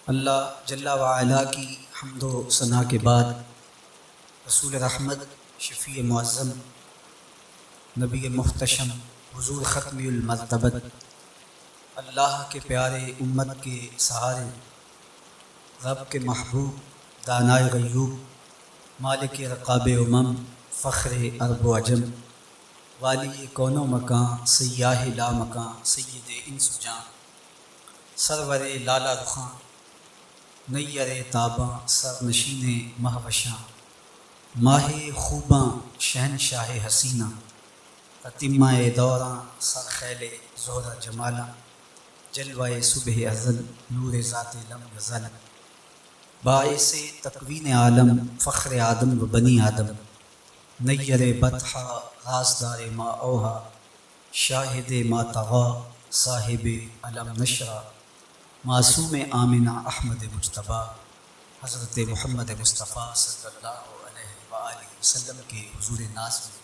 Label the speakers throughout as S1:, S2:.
S1: اللہ جل وعلا کی حمد و ثنا کے بعد رسول رحمت، شفیع معظم، نبی محتشم، حضور ختم المرتبت، اللہ کے پیارے، امت کے سہارے، رب کے محبوب، دانائے غیوب، مالک رقاب امم، فخر عرب و عجم، والی کون و مکان، سیاہ لا مکان، سید انس و جان، سرور لالا رخاں، نیر تاباں، سرنشین مہوشاں، ماہ خوباں، شہنشاہ حسینہ، تتمہ دوراں، سرخیل زہرہ جمالاں، جلوہ صبح ازل، نور ذات لم یزل، باعث تکوین عالم، فخر آدم و بنی آدم، نیر بطحہ، رازدار ما اوہا، شاہد ما طغا، صاحب علم نشرہ، معصوم آمنہ احمد مجتبیٰ، حضرت محمد مصطفیٰ صلی اللہ علیہ وآلہ وسلم کے حضور ناز میں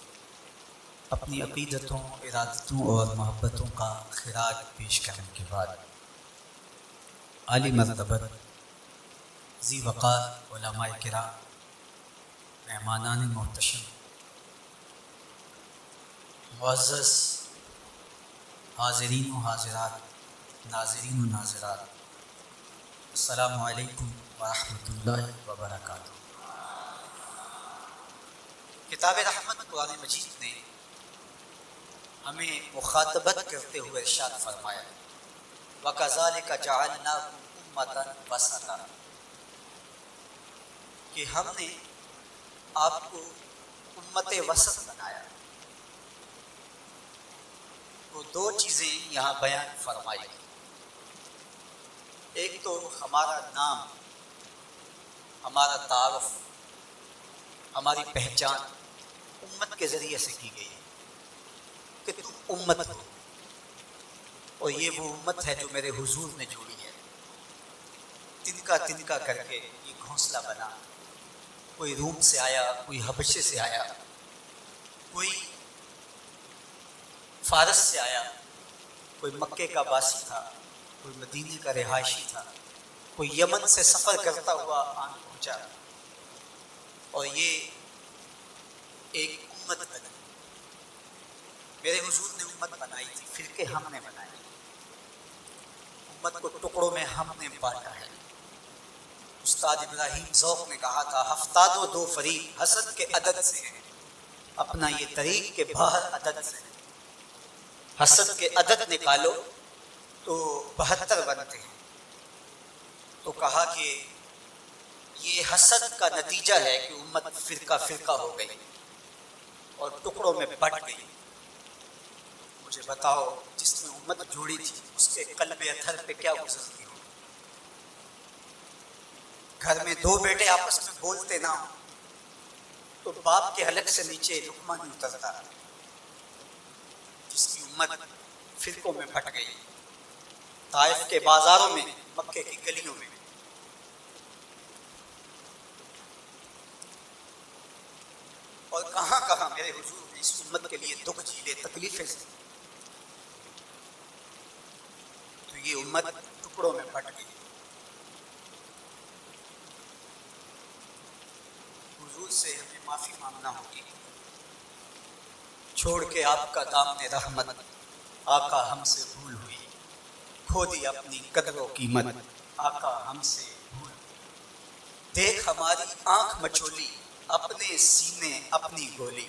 S1: اپنی عقیدتوں، ارادتوں اور محبتوں کا خراج پیش کرنے کے بعد، عالی مرتبت، ذی وقار علماء کرام، مہمانان محتشم، معزز حاضرین و حاضرات، ناظرین و ناظرات، السلام علیکم ورحمۃ اللہ وبرکاتہ۔ کتاب رحمت قرآن مجید نے ہمیں مخاطبت کرتے ہوئے ارشاد فرمایا، وَكَذَلِكَ جَعَلْنَاكُمْ أُمَّةً وَسَطًا، کہ ہم نے آپ کو امت وسط بنایا۔ تو دو چیزیں یہاں بیان فرمائی، ایک تو ہمارا نام، ہمارا تعارف، ہماری پہچان امت کے ذریعے سے کی گئی کہ تم امت ہو، اور یہ وہ امت ہے جو میرے حضور نے جوڑی ہے۔ تنکا تنکا کر کے یہ گھونسلہ بنا، کوئی روم سے آیا، کوئی حبشے سے آیا، کوئی فارس سے آیا، کوئی مکے کا باسی تھا، کوئی مدینے کا رہائشی تھا، کوئی یمن سے سفر کرتا ہوا آن پہنچا، اور یہ ایک امت بنی۔ میرے حضور نے امت بنائی تھی، فرقے ہم نے بنائے، امت کو ٹکڑوں میں ہم نے بانٹا ہے۔ استاد ابراہیم ذوق نے کہا تھا، ہفتاد و دو فریق حسد کے عدد سے ہیں، اپنا یہ طریق کے باہر عدد سے ہے۔ حسد کے عدد نکالو تو 72 بنتے ہیں۔ تو کہا کہ یہ حسد کا نتیجہ ہے کہ امت فرقہ فرقہ ہو گئی اور ٹکڑوں میں بٹ گئی۔ مجھے بتاؤ، جس میں امت جوڑی تھی اس کے قلب اطہر پہ کیا گزرتی ہو؟ گھر میں دو بیٹے آپس میں بولتے نہ ہوں تو باپ کے حلق سے نیچے لقمہ نہیں اترتا۔ جس کی امت فرقوں میں بٹ گئی، طائف کے بازاروں میں، مکے کی گلیوں میں، اور کہاں کہاں میرے حضور نے اس امت کے لیے دکھ جھیلے، تکلیفیں سے، تو یہ امت ٹکڑوں میں بٹ گئی۔ حضور سے ہمیں معافی مانگنا ہوگی، چھوڑ کے آپ کا دامن رحمت، آقا ہم سے بھول ہوئی، کھو دی اپنی قدر و قیمت، آقا ہم سے بھول ہوئی، دیکھ ہماری آنکھ مچولی، اپنے سینے اپنی گولی،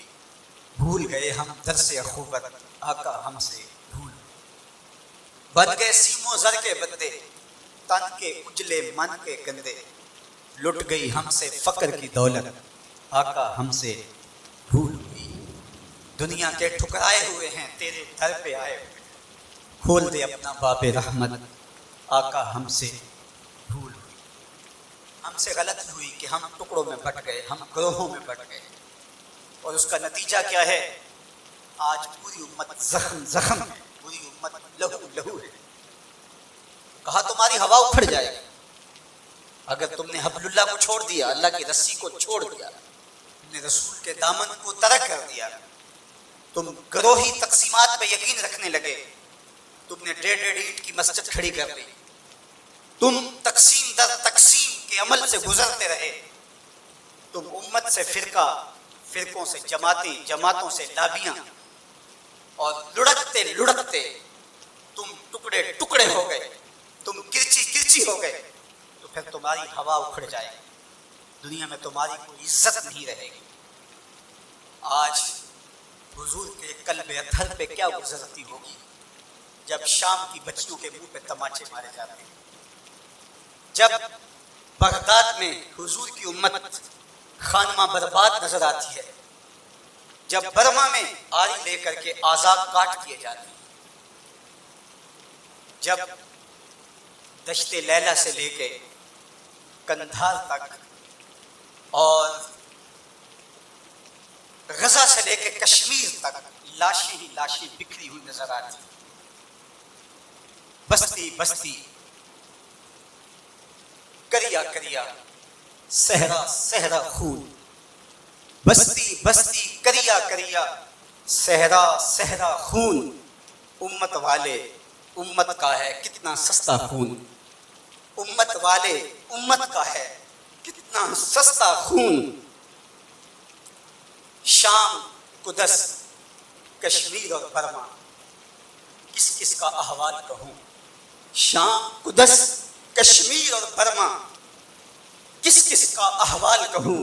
S1: بھول گئے ہم درس اخوت، آقا ہم سے بھول ہوئی، بن گئے سیم و زر کے بندے، تن کے اجلے من کے گندے، لٹ گئی ہم سے فقر کی دولت، آقا ہم سے بھول ہوئی، دنیا کے ٹھکرائے ہوئے ہیں تیرے در پہ آئے ہوئے، کھول دے اپنا باب رحمت، آقا ہم سے بھول ہوئی۔ ہم سے غلطی ہوئی کہ ہم ٹکڑوں میں بٹ گئے، ہم گروہوں میں بٹ گئے، اور اس کا نتیجہ کیا ہے؟ آج پوری امت زخم زخم ہے، پوری امت لہو لہو ہے۔ کہا تمہاری ہوا اکھڑ جائے گی اگر تم نے حبل اللہ کو چھوڑ دیا، اللہ کی رسی کو چھوڑ دیا، تم نے رسول کے دامن کو ترک کر دیا، تم گروہی تقسیمات پہ یقین رکھنے لگے، تم نے 1.5 اینٹ کی مسجد کھڑی کر دی، تم تقسیم اندر تقسیم کے عمل سے گزرتے رہے، تم امت سے فرقہ، فرقوں سے جماعتیں، جماعتوں سے لابیاں، اور لڑکتے لڑکتے تم ٹکڑے ٹکڑے ہو گئے، تم کرچی کرچی ہو گئے، تو پھر تمہاری ہوا اکھڑ جائے گی، دنیا میں تمہاری کوئی عزت نہیں رہے گی۔ آج حضور کے قلب اطہر پہ کیا گزرتی ہوگی جب شام کی بچیوں کے منہ پہ تماچے مارے جاتے ہیں، جب بغداد میں حضور کی امت خانمہ برباد نظر آتی ہے، جب برما میں آری لے کر کے اعضاء کاٹ دیے جاتے ہیں، جب دشت لیلہ سے لے کے کندھار تک اور غزہ سے لے کے کشمیر تک لاشیں ہی لاشیں بکھری ہوئی نظر آتی ہیں، بستی بستی، کریا کریا، صحرا صحرا خون، بستی بستی، کریا کریا، صحرا صحرا خون، امت والے امت کا ہے کتنا سستا خون، امت والے امت کا ہے کتنا سستا خون، شام، قدس، کشمیر اور برما، کس کس کا احوال کہوں، شام، قدس، کشمیر اور برما، کس کس کا احوال کہوں،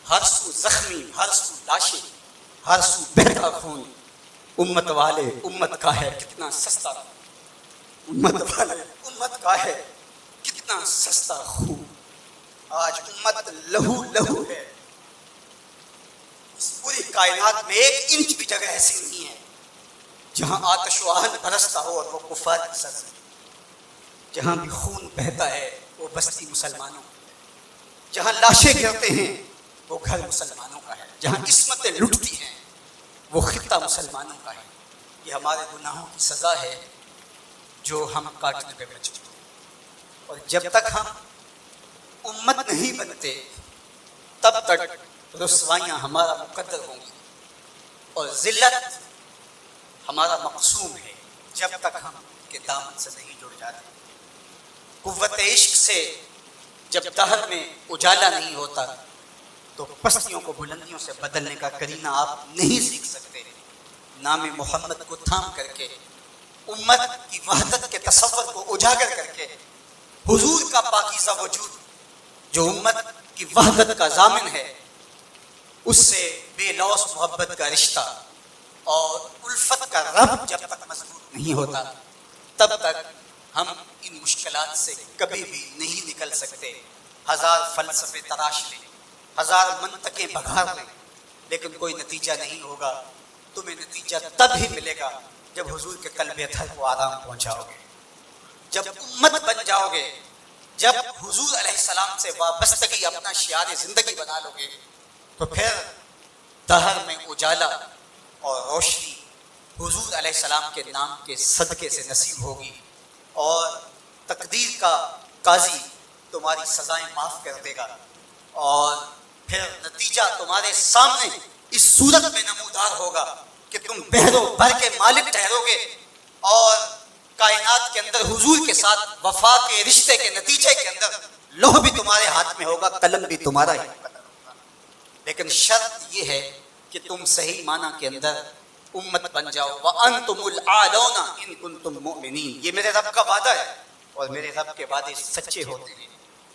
S1: ہر سو زخمی، ہر سو لاشیں، ہر سو بہتا خون، امت والے امت کا ہے کتنا سستا، امت والے امت کا ہے کتنا سستا خون۔ آج امت لہو لہو ہے، اس پوری کائنات میں ایک انچ بھی جگہ ایسی نہیں ہے جہاں آتش و آہن برستا ہو اور وہ کفار کی سرزمین، جہاں بھی خون بہتا ہے وہ بستی مسلمانوں کی ہے، جہاں لاشیں گرتے ہیں وہ گھر مسلمانوں کا ہے، جہاں عصمتیں لٹتی ہیں وہ خطہ مسلمانوں کا ہے۔ یہ ہمارے گناہوں کی سزا ہے جو ہم کاٹنے پہ بچے، اور جب تک ہم امت نہیں بنتے تب تک رسوائیاں ہمارا مقدر ہوں گی اور ذلت ہمارا مقسوم ہے جب تک ہم کے دامن سے نہیں جڑ جاتے۔ قوت عشق سے جب دہر میں اجالا نہیں ہوتا تو پستیوں کو بلندیوں سے بدلنے کا کرینہ آپ نہیں سیکھ سکتے۔ نام محمد کو تھام کر کے، امت کی وحدت کے تصور کو اجاگر کر کے، حضور کا پاکیزہ وجود جو امت کی وحدت کا ضامن ہے، اس سے بے لوث محبت کا رشتہ اور الفت کا ربط جب تک مضبوط نہیں ہوتا تب تک ہم ان مشکلات سے کبھی بھی نہیں نکل سکتے۔ ہزار فلسفے تراش لیں، ہزار منطقیں بگھار لیں، لیکن کوئی نتیجہ نہیں ہوگا۔ تمہیں نتیجہ تب ہی ملے گا جب حضور کے قلب اطہر کو آرام پہنچاؤ گے، جب امت بن جاؤ گے، جب حضور علیہ السلام سے وابستگی اپنا شعار زندگی بنا لو گے، تو پھر دہر میں اجالا اور روشنی حضور علیہ السلام کے نام کے صدقے سے نصیب ہوگی، اور تقدیر کا قاضی تمہاری سزائیں معاف کر دے گا، اور پھر نتیجہ تمہارے سامنے اس صورت میں نمودار ہوگا کہ تم بحر و بر کے مالک ٹھہرو گے، اور کائنات کے اندر حضور کے ساتھ وفا کے رشتے کے نتیجے کے اندر لوح بھی تمہارے ہاتھ میں ہوگا، قلم بھی تمہارا ہی قلم ہوگا۔ لیکن شرط یہ ہے کہ تم صحیح معنی کے اندر امت بن جاؤ۔ وَأَنْتُمُ الْأَعْلَوْنَ إِن كُنتُم مُؤْمِنِينَ، یہ میرے رب کا وعدہ ہے، اور میرے رب کے وعدے سچے ہوتے ہیں۔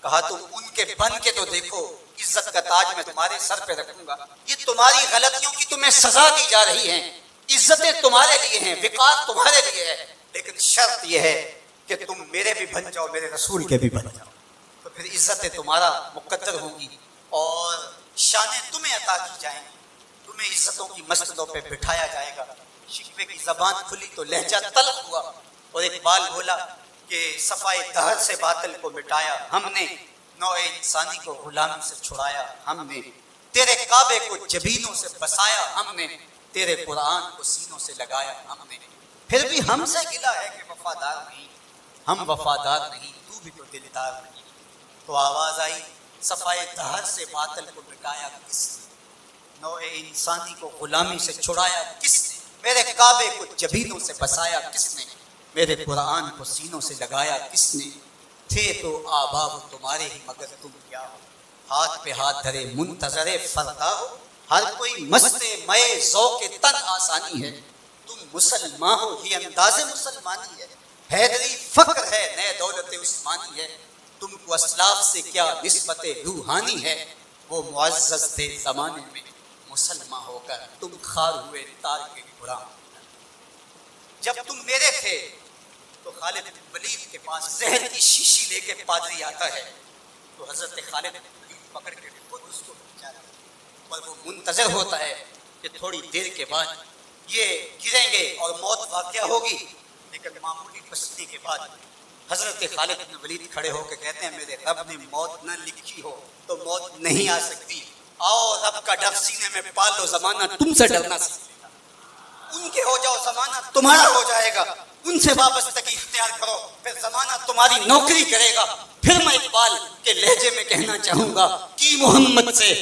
S1: کہا تم ان کے بن کے تو دیکھو، عزت کا تاج میں تمہارے سر پہ رکھوں گا۔ یہ تمہاری غلطیوں کی تمہیں سزا دی جا رہی ہیں، عزتیں تمہارے لیے ہیں، وقار تمہارے لیے ہے، لیکن شرط یہ ہے کہ تم میرے بھی بن جاؤ، میرے رسول کے بھی بن جاؤ، تو پھر عزتیں تمہارا مقدر ہوں گی اور شانیں تمہیں عطا کی جائیں گی، تمہیں عزتوں کی مسندوں پہ بٹھایا جائے گا۔ شکوے کی زبان کھلی تو لہجہ تلخ ہوا، اور اقبال بولا کہ صفائے دہر سے باطل کو مٹایا ہم نے، نوع انسانی کو غلامی سے چھڑایا ہم نے، تیرے کعبے کو جبینوں سے بسایا ہم نے، تیرے قرآن کو سینوں سے لگایا ہم نے، پھر بھی ہم سے گلا ہے کہ وفادار نہیں، ہم وفادار نہیں، تو بھی تو دلدار نہیں۔ تو آواز آئی صفائے دہر سے باطل کو مٹایا کس نے، نوع انسانی کو غلامی سے چھڑایا کس نے، میرے کعبے کو جبینوں سے بسایا کس نے، میرے قرآن کو سینوں سے لگایا کس نے، تھے تو آباب تمہارے ہی مگر تم کیا ہو، ہاتھ پہ ہاتھ دھرے منتظر فردا ہو، ہر کوئی مست مئے ذوق تن آسانی ہے، تم مسلمان ہو یہ انداز مسلمانی ہے، حیدری فخر ہے نئے دولت عثمانی ہے، تم کو اسلاف سے کیا نسبت روحانی ہے، وہ معزز تھے زمانے میں مسلمان ہو کر تم خار ہوئے تار کے غلام۔ جب تم میرے تھے تو خالد بن ولید کے پاس زہر کی شیشی لے کے پادری آتا ہے تو حضرت خالد بن ولید پکڑ کے خود اس کو بچاتا ہے، اور وہ منتظر ہوتا ہے کہ تھوڑی دیر کے بعد یہ گریں گے اور موت واقع ہوگی، لیکن معمولی پستی کے بعد حضرت خالد بن ولید کھڑے ہو کے کہتے ہیں میرے رب نے موت نہ لکھی ہو تو موت نہیں آ سکتی، آؤ رب کا ڈر سینے میں پال لو، زمانہ تم سے ڈرنا سیکھ لے گا، ان کے ہو جاؤ زمانہ تمہارا ہو جائے گا، ان سے وابستگی اختیار کرو پھر زمانہ تمہاری نوکری کرے گا۔ پھر میں اقبال کے لہجے میں کہنا چاہوں گا کہ محمد سے